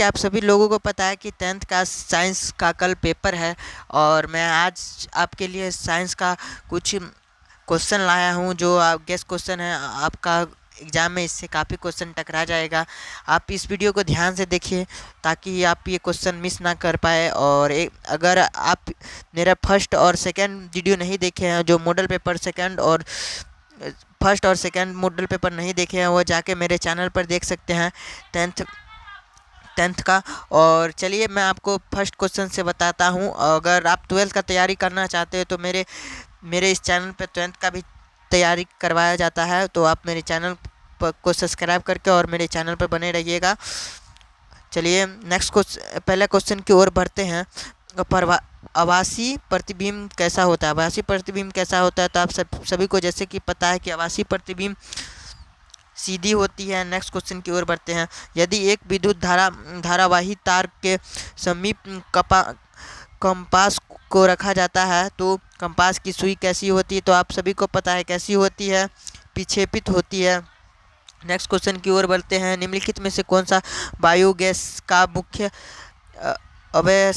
कि आप सभी लोगों को पता है कि 10th का साइंस का कल पेपर है और मैं आज आपके लिए साइंस का कुछ क्वेश्चन लाया हूं जो गेस क्वेश्चन है आपका एग्ज़ाम में, इससे काफ़ी क्वेश्चन टकरा जाएगा। आप इस वीडियो को ध्यान से देखिए ताकि आप ये क्वेश्चन मिस ना कर पाए। और अगर आप मेरा फर्स्ट और सेकंड वीडियो नहीं देखे हैं, जो मॉडल पेपर सेकंड और फर्स्ट और सेकंड मॉडल पेपर नहीं देखे हैं, वो जाके मेरे चैनल पर देख सकते हैं टेंथ का। और चलिए मैं आपको फर्स्ट क्वेश्चन से बताता हूँ। अगर आप 12th का तैयारी करना चाहते हो तो मेरे इस चैनल पर 12th का भी तैयारी करवाया जाता है, तो आप मेरे चैनल को सब्सक्राइब करके और मेरे चैनल पर बने रहिएगा। चलिए नेक्स्ट क्वेश्चन, पहले क्वेश्चन की ओर बढ़ते हैं। आभासी प्रतिबिंब कैसा होता है? आभासी प्रतिबिंब कैसा होता है तो आप सभी को जैसे कि पता है कि आभासी प्रतिबिंब सीधी होती है। नेक्स्ट क्वेश्चन की ओर बढ़ते हैं। यदि एक विद्युत धारावाही तार के समीप कंपास को रखा जाता है तो कंपास की सुई कैसी होती है? तो आप सभी को पता है कैसी होती है, विक्षेपित होती है। नेक्स्ट क्वेश्चन की ओर बढ़ते हैं। निम्नलिखित में से कौन सा बायोगैस का मुख्य अवयव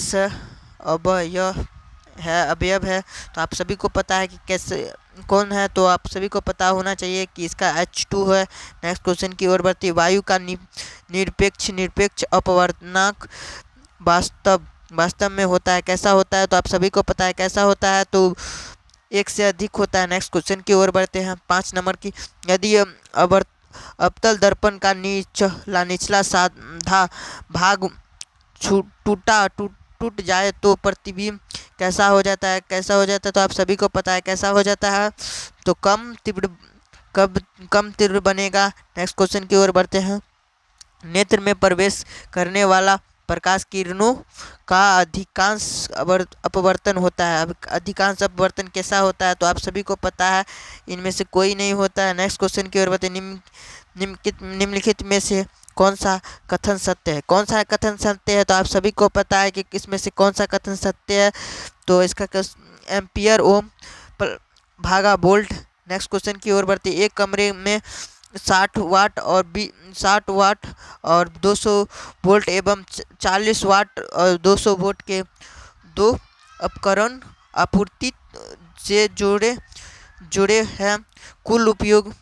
है? तो आप सभी को पता है कि कैसे कौन है, तो आप सभी को पता होना चाहिए कि इसका H2 है। नेक्स्ट क्वेश्चन की ओर बढ़ती है। वायु का निरपेक्ष अपवर्तनांक वास्तव में होता है, कैसा होता है? तो आप सभी को पता है कैसा होता है, तो 1 से अधिक होता है। नेक्स्ट क्वेश्चन की ओर बढ़ते हैं 5 नंबर की। यदि अवतल दर्पण का निचला साधा भाग टूट जाए तो प्रतिबिंब कैसा हो जाता है? तो आप सभी को पता है कैसा हो जाता है, तो कम तीव्र बनेगा। नेक्स्ट क्वेश्चन की ओर बढ़ते हैं। नेत्र में प्रवेश करने वाला प्रकाश किरणों का अधिकांश अपवर्तन होता है। अधिकांश अपवर्तन कैसा होता है? तो आप सभी को पता है इनमें से कोई नहीं होता है। नेक्स्ट क्वेश्चन की ओर बढ़ते हैं। निम्नलिखित में से कौन सा कथन सत्य है? कौन सा कथन सत्य है? तो आप सभी को पता है कि इसमें से कौन सा कथन सत्य है, तो इसका एम्पियर ओम भागा वोल्ट। नेक्स्ट क्वेश्चन की ओर बढ़ते। एक कमरे में 60 वाट और 200 वोल्ट एवं 40 वाट और 200 वोल्ट के दो उपकरण आपूर्ति से जुड़े हैं। कुल उपयोग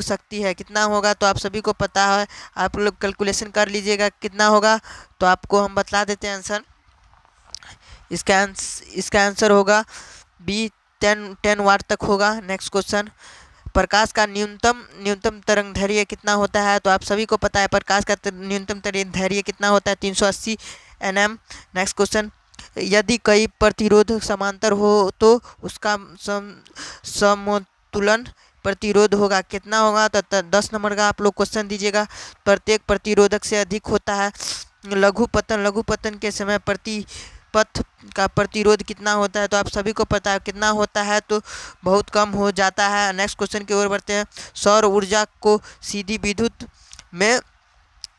शक्ति है कितना होगा? तो आप सभी को पता है, आप लोग कैलकुलेशन कर लीजिएगा कितना होगा, तो आपको हम बता देते हैं आंसर। इसका आंसर होगा बी 10 वाट तक होगा। Next question. प्रकाश का न्यूनतम तरंगदैर्घ्य कितना होता है? तो आप सभी को पता है प्रकाश का न्यूनतम तरंगदैर्घ्य कितना होता है, 380 nm। Next question. यदि कई प्रतिरोध समांतर हो तो उसका समतुलन प्रतिरोध होगा कितना होगा? तो 10 नंबर का आप लोग क्वेश्चन दीजिएगा। प्रत्येक प्रतिरोधक से अधिक होता है लघुपतन के समय पथ का प्रतिरोध कितना होता है? तो आप सभी को पता है कितना होता है, तो बहुत कम हो जाता है। नेक्स्ट क्वेश्चन की ओर बढ़ते हैं। सौर ऊर्जा को सीधी विद्युत में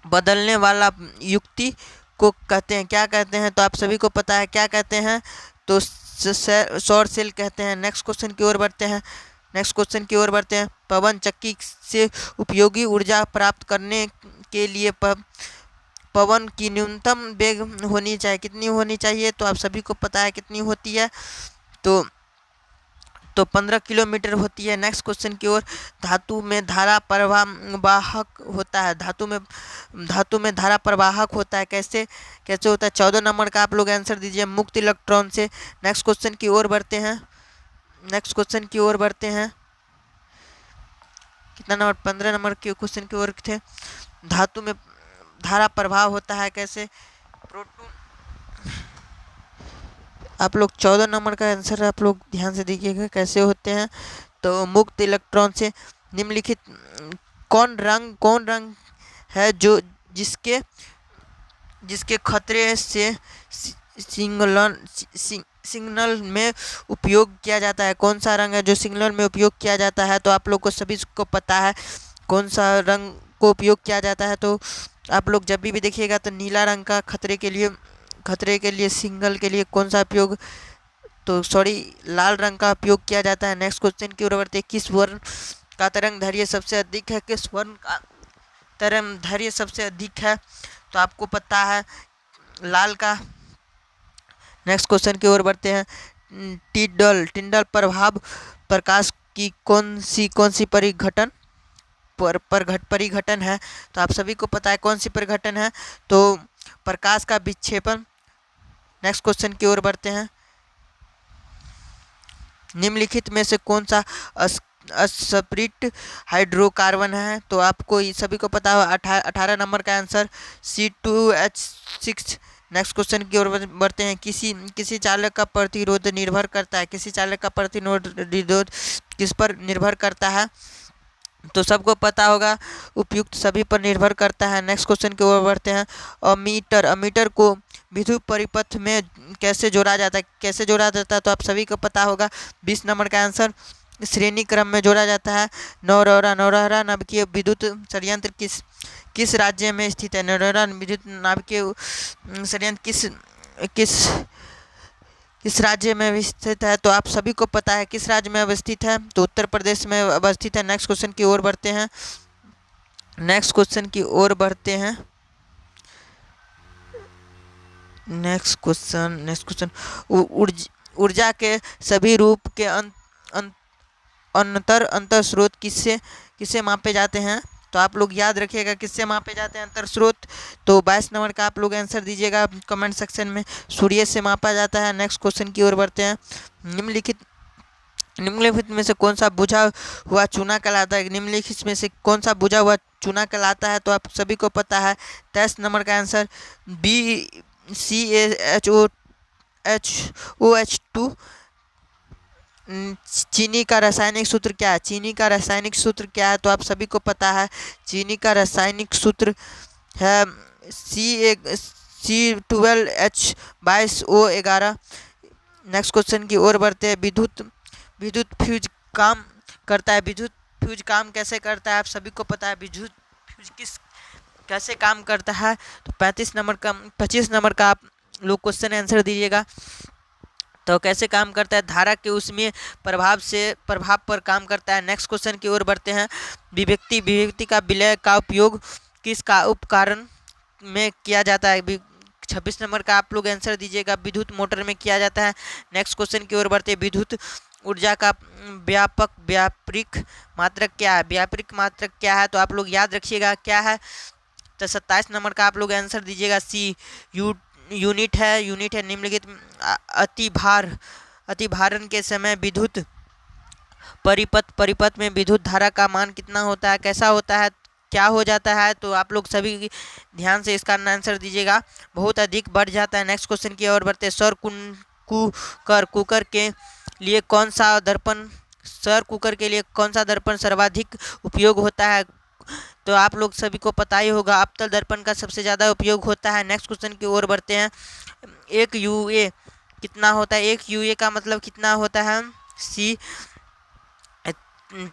बदलने वाला युक्ति को कहते हैं, क्या कहते हैं? तो आप सभी को पता है क्या कहते हैं, तो सौर सेल कहते हैं। नेक्स्ट क्वेश्चन की ओर बढ़ते हैं। पवन चक्की से उपयोगी ऊर्जा प्राप्त करने के लिए पवन की न्यूनतम वेग होनी चाहिए, कितनी होनी चाहिए? तो आप सभी को पता है कितनी होती है, तो 15 किलोमीटर होती है। नेक्स्ट क्वेश्चन की ओर। धातु में धारा प्रवाहक होता है, धातु में धारा प्रवाहक होता है, कैसे होता है? 14 नंबर का आप लोग आंसर दीजिए, मुक्त इलेक्ट्रॉन से। नेक्स्ट क्वेश्चन की ओर बढ़ते हैं। कितना नंबर? 15 नंबर के क्वेश्चन की ओर थे। धातु में धारा प्रवाह होता है कैसे? प्रोटॉन। आप लोग 14 नंबर का आंसर आप लोग ध्यान से देखिएगा कैसे होते हैं, तो मुक्त इलेक्ट्रॉन से। निम्नलिखित कौन रंग है जो जिसके खतरे से सिग्नल में उपयोग किया जाता है? कौन सा रंग है जो सिग्नल में उपयोग किया जाता है? तो आप लोग को सभी को पता है कौन सा रंग को उपयोग किया जाता है, तो आप लोग जब भी देखिएगा तो नीला रंग का खतरे के लिए सिग्नल के लिए कौन सा उपयोग, तो लाल रंग का उपयोग किया जाता है। नेक्स्ट क्वेश्चन की ओर बढ़ते हैं। किस वर्ण का तरंगदैर्घ्य सबसे अधिक है? किस वर्ण का तरंगदैर्घ्य सबसे अधिक है? तो आपको पता है लाल का। नेक्स्ट क्वेश्चन की ओर बढ़ते हैं। टिंडल प्रभाव प्रकाश की कौन सी परिघटन है? तो आप सभी को पता है कौन सी परिघटन है, तो प्रकाश का विक्षेपण। नेक्स्ट क्वेश्चन की ओर बढ़ते हैं। निम्नलिखित में से कौन सा असप्रिट हाइड्रोकार्बन है? तो आपको सभी को पता है 18 नंबर का आंसर C2H6। नेक्स्ट क्वेश्चन की ओर बढ़ते हैं। किसी चालक का प्रतिरोध निर्भर करता है, किसी चालक का प्रतिरोध किस पर निर्भर करता है? तो सबको पता होगा उपयुक्त सभी पर निर्भर करता है। नेक्स्ट क्वेश्चन की ओर बढ़ते हैं। अमीटर को विद्युत परिपथ में कैसे जोड़ा जाता है? तो आप सभी को पता होगा 20 नंबर का आंसर श्रेणी क्रम में जोड़ा जाता है। नौरहरा नाभिकीय विद्युत संयंत्र किस राज्य में स्थित है? नौरहरा विद्युत नाभिकीय संयंत्र किस राज्य में अवस्थित है? तो आप सभी को पता है किस राज्य में अवस्थित है, तो उत्तर प्रदेश में अवस्थित है। नेक्स्ट क्वेश्चन की ओर बढ़ते हैं। नेक्स्ट क्वेश्चन ऊर्जा के सभी रूप के अंतर स्रोत किससे मापे जाते हैं? तो आप लोग याद रखिएगा किससे मापे जाते हैं अंतर स्रोत। तो 22 नंबर का आप लोग आंसर दीजिएगा कमेंट सेक्शन में। सूर्य से मापा जाता है। नेक्स्ट क्वेश्चन की ओर बढ़ते हैं। निम्नलिखित में से कौन सा बुझा हुआ चूना कहलाता है? निम्नलिखित में से कौन सा बुझा हुआ चूना कहलाता है? तो आप सभी को पता है 23 नंबर का आंसर BCaHOH2। चीनी का रासायनिक सूत्र क्या है? तो आप सभी को पता है चीनी का रासायनिक सूत्र है C12H22O11। नेक्स्ट क्वेश्चन की ओर बढ़ते हैं। विद्युत फ्यूज काम करता है। विद्युत फ्यूज काम कैसे करता है? आप सभी को पता है विद्युत फ्यूज कैसे काम करता है? तो 25 नंबर का आप लोग क्वेश्चन आंसर दीजिएगा। तो कैसे काम करता है? धारा के उसमें प्रभाव पर काम करता है। नेक्स्ट क्वेश्चन की ओर बढ़ते हैं। विभक्ति का विलय का उपयोग किस का उपकरण में किया जाता है? 26 नंबर का आप लोग आंसर दीजिएगा। विद्युत मोटर में किया जाता है। नेक्स्ट क्वेश्चन की ओर बढ़ते हैं। विद्युत ऊर्जा का व्यापरिक मात्रक क्या है? तो आप लोग याद रखिएगा क्या है। तो 27 नंबर का आप लोग आंसर दीजिएगा C यूनिट है। निम्नलिखित अतिभारण के समय विद्युत परिपथ में विद्युत धारा का मान कितना होता है? कैसा होता है? क्या हो जाता है? तो आप लोग सभी ध्यान से इसका आंसर दीजिएगा। बहुत अधिक बढ़ जाता है। नेक्स्ट क्वेश्चन की ओर बढ़ते हैं। कुकर के लिए कौन सा दर्पण सर्वाधिक उपयोग होता है? तो आप लोग सभी को पता ही होगा अवतल दर्पण का सबसे ज़्यादा उपयोग होता है। नेक्स्ट क्वेश्चन की ओर बढ़ते हैं। एक यूए कितना होता है? एक यूए का मतलब कितना होता है? C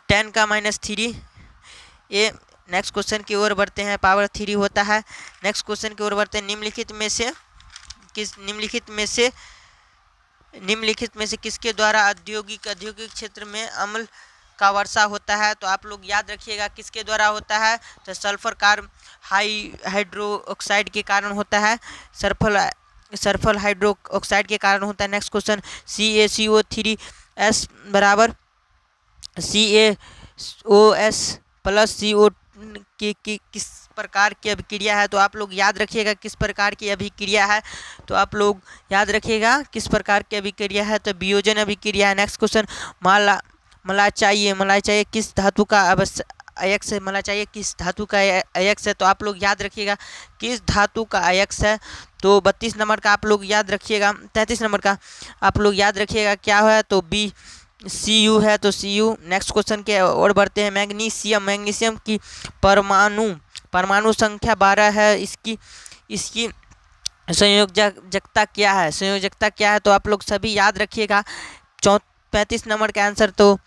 10 का -3 ए। नेक्स्ट क्वेश्चन की ओर बढ़ते हैं। पावर 3 होता है। नेक्स्ट क्वेश्चन की ओर बढ़ते हैं। निम्नलिखित में से किसके द्वारा औद्योगिक क्षेत्र में अम्ल का वर्षा होता है? तो आप लोग याद रखिएगा किसके द्वारा होता है। तो सल्फर हाइड्रोक्साइड के कारण होता है। सल्फर हाइड्रोक्साइड के कारण होता है। नेक्स्ट क्वेश्चन CaCO3S बराबर CaOS+CO की किस प्रकार की अभिक्रिया है? तो आप लोग याद रखिएगा किस प्रकार की अभिक्रिया है। तो आप लोग याद रखिएगा किस प्रकार की अभिक्रिया है। तो वियोजन अभिक्रिया है। नेक्स्ट क्वेश्चन मलाई किस धातु का अयस्क है? मलाई किस धातु का अयस्क है? तो आप लोग याद रखिएगा किस धातु का अयस्क है। तो 32 नंबर का आप लोग याद रखिएगा। 33 नंबर का आप लोग याद रखिएगा क्या है? तो Cu है। तो Cu। नेक्स्ट क्वेश्चन के और बढ़ते हैं। मैग्नीशियम की परमाणु संख्या 12 है। इसकी संयोजकता क्या है? तो आप लोग सभी याद रखिएगा। 35 नंबर का आंसर। तो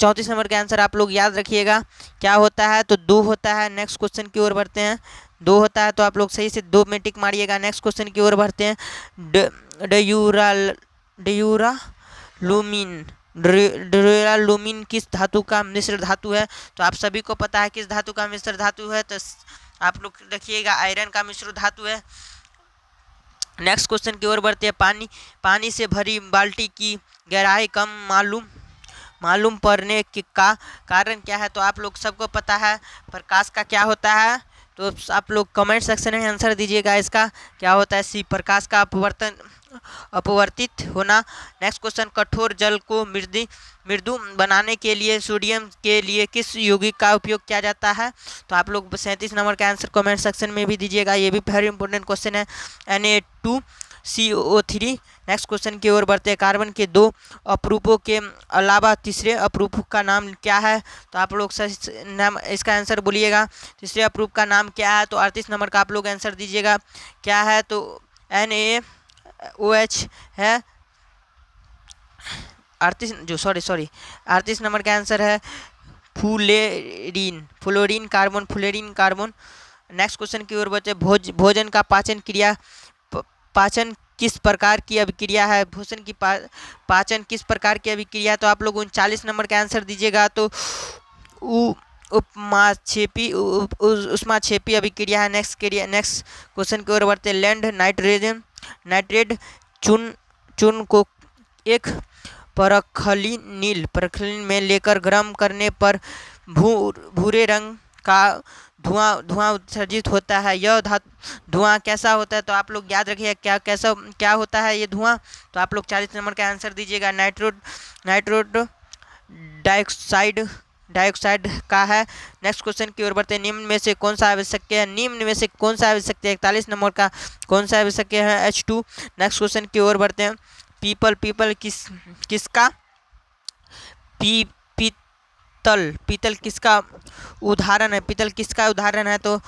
34 नंबर का आंसर आप लोग याद रखिएगा क्या होता है? तो 2 होता है। नेक्स्ट क्वेश्चन की ओर बढ़ते हैं। 2 होता है तो आप लोग सही से 2 में टिक मारिएगा। नेक्स्ट क्वेश्चन की ओर बढ़ते हैं। ड्यूरालुमिन किस धातु का मिश्र धातु है? तो आप सभी को पता है किस धातु का मिश्र धातु है। तो आप लोग देखिएगा आयरन का मिश्र धातु है। नेक्स्ट क्वेश्चन की ओर बढ़ते हैं। पानी से भरी बाल्टी की गहराई कम मालूम पड़ने का कारण क्या है? तो आप लोग सबको पता है प्रकाश का क्या होता है, तो आप लोग कमेंट सेक्शन में आंसर दीजिएगा इसका क्या होता है। सी, प्रकाश का अपवर्तित होना। नेक्स्ट क्वेश्चन, कठोर जल को मृदु बनाने के लिए सोडियम के लिए किस यौगिक का उपयोग किया जाता है? तो आप लोग 37 नंबर का आंसर कमेंट सेक्शन में भी दीजिएगा, ये भी वेरी इंपॉर्टेंट क्वेश्चन है। Na2CO3। नेक्स्ट क्वेश्चन की ओर बढ़ते हैं। कार्बन के 2 अपरूपों के अलावा तीसरे अपरूप का नाम क्या है? तो आप लोग नाम इसका आंसर बोलिएगा। तीसरे अपरूप का नाम क्या है? तो 38 नंबर का आप लोग आंसर दीजिएगा क्या है? तो NaOH है। 38 नंबर का आंसर है फ्लोरीन कार्बन। नेक्स्ट क्वेश्चन की ओर बढ़ते। भोजन का पाचन किस प्रकार की अभिक्रिया है? भोजन की पाचन किस प्रकार की अभिक्रिया है? तो आप लोग 39 नंबर का आंसर दीजिएगा। तो उष्माक्षेपी अभिक्रिया है। नेक्स्ट क्वेश्चन की ओर बढ़ते। लैंड नाइट्रेट चूर्ण को एक परखलीन में लेकर गर्म करने पर भूरे रंग का धुआं उत्सर्जित होता है। यह धुआं कैसा होता है? तो आप लोग याद रखिए क्या होता है ये धुआं? तो आप लोग 40 नंबर का आंसर दीजिएगा। नाइट्रोड डाइऑक्साइड का है। नेक्स्ट क्वेश्चन की ओर बढ़ते हैं। निम्न में से कौन सा आवश्यक है? 41 नंबर का कौन सा आवश्यक है? H2। नेक्स्ट क्वेश्चन की ओर बढ़ते हैं। पीपल किसका पीतल किसका उदाहरण है? पीतल किसका उदाहरण है? तो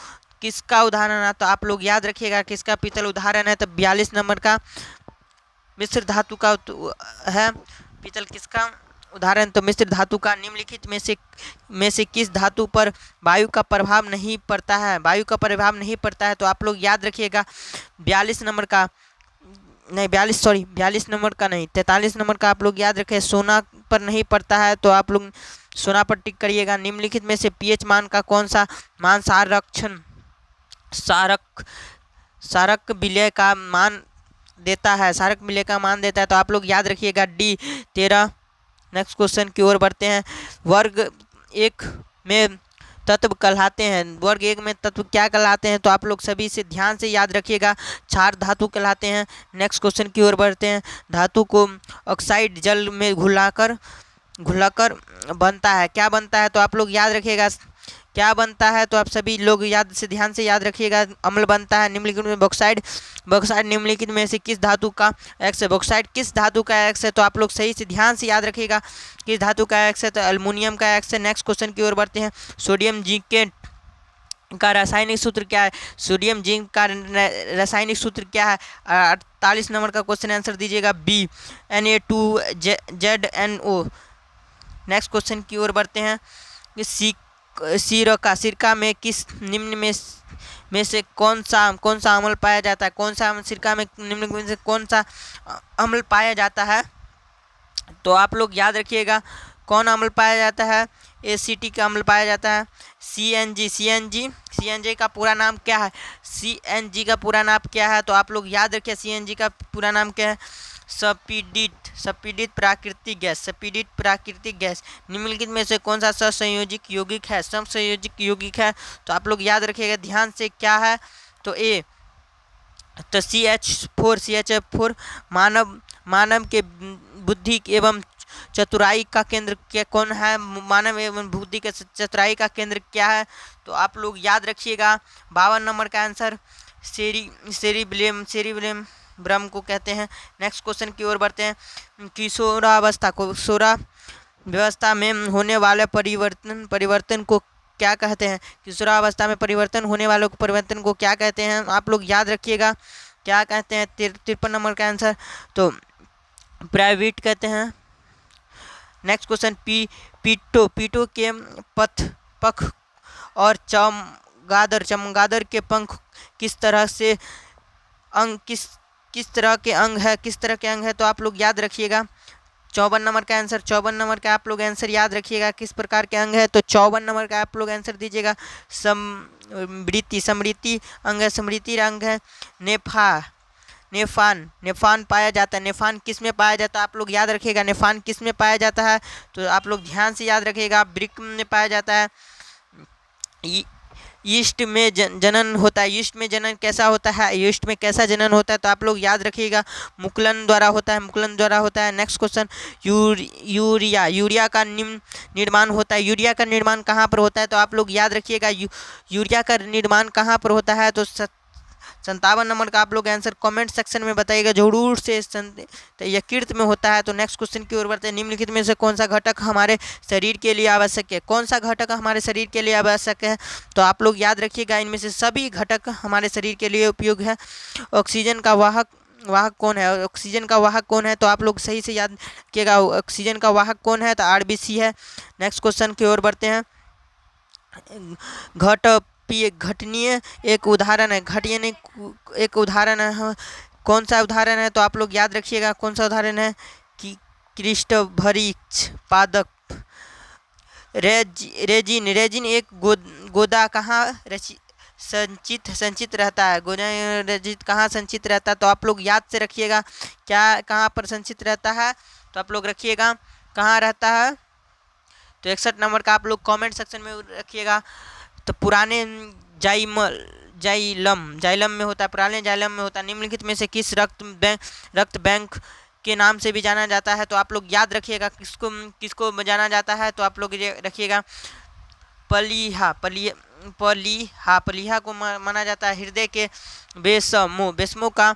किसका उदाहरण है? तो आप लोग याद रखिएगा किसका पीतल उदाहरण है। तो 42 नंबर का मिश्र धातु का है पीतल किसका उदाहरण। तो मिश्र धातु का निम्नलिखित में से किस धातु पर वायु का प्रभाव नहीं पड़ता है? वायु का प्रभाव नहीं पड़ता है। तो आप लोग याद रखिएगा 42 नंबर का नहीं 42 नंबर का नहीं 43 नंबर का आप लोग याद रखें। सोना पर नहीं पड़ता है, तो आप लोग सोना पर टिक करिएगा। निम्नलिखित में से पीएच मान का कौन सा मान सारक विलय का मान देता है? सारक विलय का मान देता है। तो आप लोग याद रखिएगा D13। नेक्स्ट क्वेश्चन की ओर बढ़ते हैं। वर्ग 1 में तत्व कहलाते हैं। वर्ग 1 में तत्व क्या कहलाते हैं? तो आप लोग सभी से ध्यान से याद रखिएगा, क्षार धातु कहलाते हैं। नेक्स्ट क्वेश्चन की ओर बढ़ते हैं। धातु को ऑक्साइड जल में घुलाकर बनता है, क्या बनता है? तो आप लोग याद रखिएगा क्या बनता है। तो आप सभी लोग ध्यान से याद रखिएगा, अम्ल बनता है। निम्नलिखित में बॉक्साइड निम्नलिखित में से किस धातु का एक्स है? बॉक्साइड किस धातु का एक्स है? तो आप लोग सही से ध्यान से याद रखिएगा किस धातु का एक्स है। तो एल्युमिनियम का एक्स है। नेक्स्ट क्वेश्चन की ओर बढ़ते हैं। सोडियम जिंक का रासायनिक सूत्र क्या है? सोडियम जिंक का रासायनिक सूत्र क्या है? 48 नंबर का क्वेश्चन आंसर दीजिएगा B Na2ZNO। नेक्स्ट क्वेश्चन की ओर बढ़ते हैं। सिरका में किस निम्न में से कौन सा अम्ल पाया जाता है? कौन सा सिरका में निम्न में से कौन सा अम्ल पाया जाता है? तो आप लोग याद रखिएगा कौन अम्ल पाया जाता है? एसिटिक अम्ल पाया जाता है। CNG का पूरा नाम क्या है? CNG का पूरा नाम क्या है? तो आप लोग याद रखिए CNG का पूरा नाम क्या है? सपीडित प्राकृतिक गैस। निम्नलिखित में से कौन सा सहसंयोजक यौगिक है? तो आप लोग याद रखिएगा ध्यान से क्या है? तो A। तो CH4 मानव के बुद्धि एवं चतुराई का केंद्र क्या कौन है? मानव एवं बुद्धि के चतुराई का केंद्र क्या है? तो आप लोग याद रखिएगा 52 नंबर का आंसर सेरिब्रम को कहते हैं। नेक्स्ट क्वेश्चन की ओर बढ़ते हैं। किशोरावस्था में होने वाले परिवर्तन को क्या कहते हैं? किशोरावस्था में परिवर्तन होने वाले परिवर्तन को क्या कहते हैं? आप लोग याद रखिएगा क्या कहते हैं। 53 नंबर का आंसर तो प्राइवेट कहते हैं। नेक्स्ट क्वेश्चन पीटो के पख और चमगादड़ के पंख किस तरह के अंग है? तो आप लोग याद रखिएगा 54 नंबर का आंसर, 54 नंबर का आप लोग आंसर याद रखिएगा किस प्रकार के अंग है, तो 54 नंबर का आप लोग आंसर दीजिएगा समृद्धि, समृद्धि अंग है, समृद्धि अंग है। नेफा, नेफान, नेफान पाया जाता है, नेफान किस में पाया जाता है आप लोग याद रखिएगा, नेफान किस में पाया जाता है, तो आप लोग ध्यान से याद रखिएगा, वृक्क में पाया जाता है। ईस्ट में जनन होता है, ईस्ट में जनन कैसा होता है, ईस्ट में कैसा जनन होता है, तो आप लोग याद रखिएगा मुकुलन द्वारा होता है, मुकुलन द्वारा होता है। नेक्स्ट क्वेश्चन, यूरिया, यूरिया का निर्माण होता है, यूरिया का निर्माण कहाँ पर होता है, तो आप लोग याद रखिएगा यूरिया का निर्माण कहाँ पर होता है, तो 57 नंबर का आप लोग आंसर कमेंट सेक्शन में बताइएगा जरूर से, तो यकृत में होता है। तो नेक्स्ट क्वेश्चन की ओर बढ़ते हैं, निम्नलिखित में से कौन सा घटक हमारे शरीर के लिए आवश्यक है, कौन सा घटक हमारे शरीर के लिए आवश्यक है, तो आप लोग याद रखिएगा इनमें से सभी घटक हमारे शरीर के लिए उपयोग है। ऑक्सीजन का वाहक कौन है, ऑक्सीजन का वाहक कौन है, तो आप लोग सही से याद रखिएगा ऑक्सीजन का वाहक कौन है, तो आरबीसी है। नेक्स्ट क्वेश्चन की ओर बढ़ते हैं, घटनीय एक उदाहरण है, घटिय एक उदाहरण है, कौन सा उदाहरण है, तो आप लोग याद रखिएगा कौन सा उदाहरण है कि क्रिस्टभरिक्ष पादप। रेजिन, रेजिन एक गोदा कहाँ संचित रहता है, गोदा रेजिन कहाँ संचित रहता है, तो आप लोग याद से रखिएगा क्या कहाँ पर संचित रहता है, तो आप लोग रखिएगा कहाँ रहता है, तो 61 नंबर का आप लोग कमेंट सेक्शन में रखिएगा। तो पुराने जाइलम में होता है, पुराने जाइलम में होता है। निम्नलिखित में से किस रक्त बैंक के नाम से भी जाना जाता है, तो आप लोग याद रखिएगा किसको जाना जाता है, तो आप लोग रखिएगा पलीहा को माना जाता है। हृदय के बेस्मो का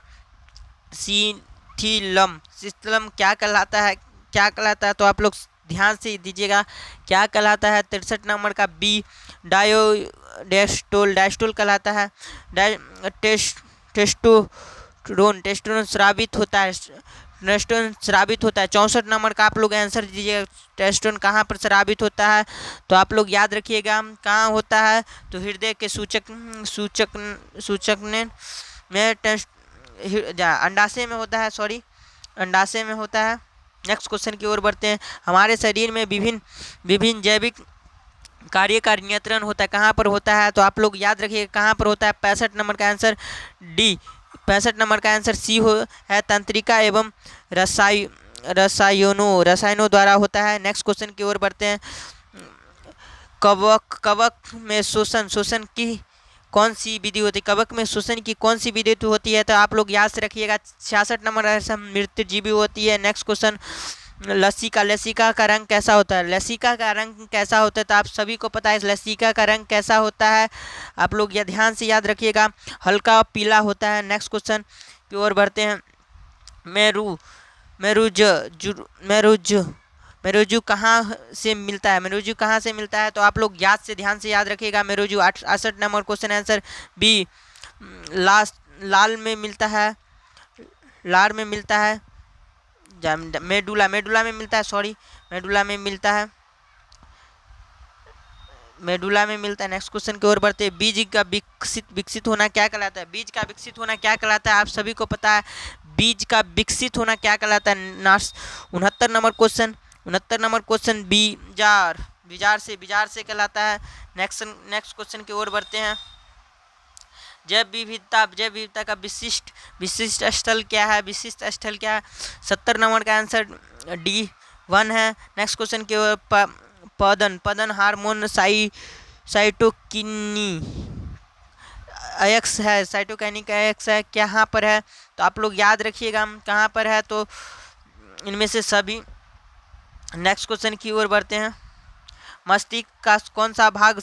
सिस्टम क्या कहलाता है, तो आप लोग ध्यान से दीजिएगा क्या कहलाता है। 63 नंबर का बी डायस्टोल कहलाता है। टेस्टोस्टेरोन स्रावित होता है, 64 नंबर का आप लोग आंसर दीजिएगा टेस्टोस्टेरोन कहाँ पर स्रावित होता है, तो आप लोग याद रखिएगा कहाँ होता है, तो हृदय के सूचक में अंडाशय में होता है, अंडाशय में होता है। नेक्स्ट क्वेश्चन की ओर बढ़ते हैं, हमारे शरीर में विभिन्न जैविक कार्य का नियंत्रण होता है, कहाँ पर होता है, तो आप लोग याद रखिए कहाँ पर होता है। 65 नंबर का आंसर डी, 65 नंबर का आंसर सी है, तंत्रिका एवं रसायनों द्वारा होता है। नेक्स्ट क्वेश्चन की ओर बढ़ते हैं, कवक में शोषण की कौन सी विधि होती है, कवक में शोषण की कौन सी विधि होती है, तो आप लोग याद से रखिएगा 66 नंबर मृतजीवी होती है। नेक्स्ट क्वेश्चन, लसिका का रंग कैसा होता है, लसिका का रंग कैसा होता है, तो आप सभी को पता है लसिका का रंग कैसा होता है, आप लोग यह ध्यान से याद रखिएगा हल्का पीला होता है। नेक्स्ट क्वेश्चन की ओर बढ़ते हैं, मेरुजु कहाँ से मिलता है, मेरुजु कहाँ से मिलता है, तो आप लोग ध्यान से याद रखिएगा मेरुजु। 68 नंबर क्वेश्चन आंसर बी, लाल में मिलता है, लार में मिलता है, मेडुला में मिलता है, मेडुला में मिलता है। नेक्स्ट क्वेश्चन की ओर बढ़ते हैं, बीज का विकसित होना क्या कहलाता है, बीज का विकसित होना क्या कहलाता है, आप सभी को पता है बीज का विकसित होना क्या कहलाता है। 69 नंबर क्वेश्चन बीजार से कहलाता है। नेक्स्ट क्वेश्चन की ओर बढ़ते हैं, जैव विविधता का विशिष्ट स्थल क्या है, 70 नंबर का आंसर डी 1 है। नेक्स्ट क्वेश्चन की ओर पदन हार्मोन साइटोकिनी अयक्स है, साइटोकाइनिक अयक्स है, कहाँ पर है, तो आप लोग याद रखिएगा कहाँ पर है, तो इनमें से सभी। नेक्स्ट क्वेश्चन की ओर बढ़ते हैं, मस्तिष्क का कौन सा भाग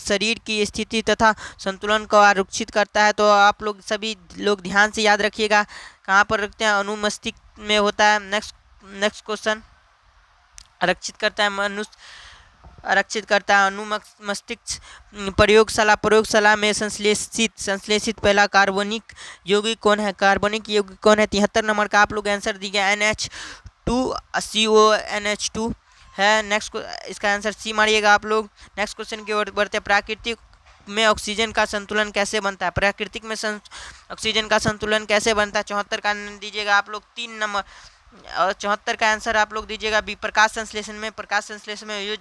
शरीर की स्थिति तथा संतुलन को आरक्षित करता है, तो आप लोग सभी लोग ध्यान से याद रखिएगा कहाँ पर रखते हैं, अनुमस्तिष्क में होता है। नेक्स्ट क्वेश्चन, आरक्षित करता है अनुमस्तिष्क प्रयोगशाला में संश्लेषित पहला कार्बनिक यौगिक कौन है, 73 नंबर का आप लोग आंसर दीजिए NH2 है। नेक्स्ट इसका आंसर सी मारिएगा आप लोग। नेक्स्ट क्वेश्चन की ओर बढ़ते हैं, प्राकृतिक में ऑक्सीजन का संतुलन कैसे बनता है, ऑक्सीजन का संतुलन कैसे बनता है, 74 का दीजिएगा आप लोग। 3 नंबर और 74 का आंसर आप लोग दीजिएगा बी, प्रकाश संश्लेषण में। प्रकाश संश्लेषण में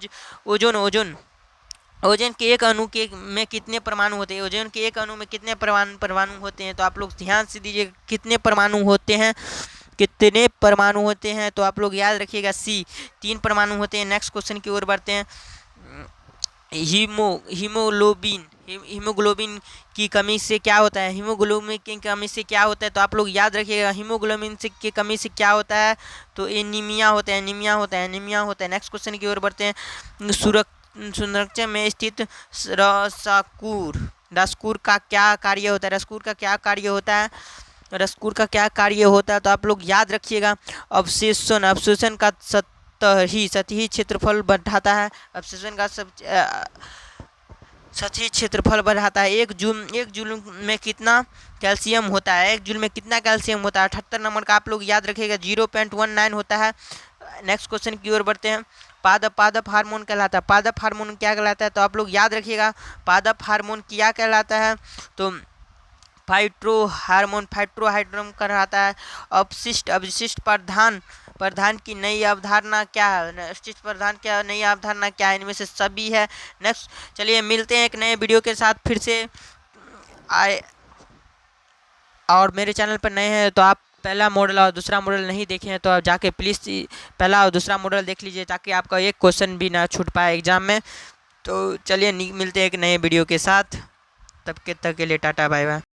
ओजोन ओजोन ओजोन के एक अणु के में कितने परमाणु होते हैं? ओजोन के एक अणु में कितने परमाणु होते हैं? तो आप लोग ध्यान से दीजिए, कितने परमाणु होते हैं, कितने परमाणु होते हैं? तो आप लोग याद रखिएगा सी, 3 परमाणु होते हैं। नेक्स्ट क्वेश्चन की ओर बढ़ते हैं। हीमोग्लोबिन की कमी से क्या होता है? हीमोग्लोबिन की कमी से क्या होता है? तो आप लोग याद रखिएगा, हीमोग्लोबिन से की कमी से क्या होता है? तो एनीमिया होता है, एनीमिया होता है, एनीमिया होता है। नेक्स्ट क्वेश्चन की ओर बढ़ते हैं। संरक्षण में स्थित रसकूर का क्या कार्य होता है? रसकूर का क्या कार्य होता है? रसकूर का क्या कार्य होता है? तो आप लोग याद रखिएगा, अवशोषण का सतही क्षेत्रफल बढ़ाता है। अवशोषण का सतही क्षेत्रफल बढ़ाता है। एक जूल में कितना कैल्शियम होता है? एक जूल में कितना कैल्शियम होता है? 78 नंबर का आप लोग याद रखिएगा, 0.19 होता है। नेक्स्ट क्वेश्चन की ओर बढ़ते हैं। पादप हार्मोन कहलाता है। पादप हार्मोन क्या कहलाता है? तो आप लोग याद रखिएगा, पादप हार्मोन क्या कहलाता है? तो फाइटोहार्मोन कहलाता है। अवशिष्ट प्रधान की नई अवधारणा क्या है? अवशिष्ट प्रधान क्या नई अवधारणा क्या है? इनमें से सभी है। नेक्स्ट, चलिए मिलते हैं एक नए वीडियो के साथ फिर से आए। और मेरे चैनल पर नए हैं तो आप पहला मॉडल और दूसरा मॉडल नहीं देखे हैं तो आप जाके प्लीज़ पहला और दूसरा मॉडल देख लीजिए, ताकि आपका एक क्वेश्चन भी ना छूट पाए एग्जाम में। तो चलिए मिलते हैं एक नए वीडियो के साथ, तब तक के लिए टाटा बाय बाय।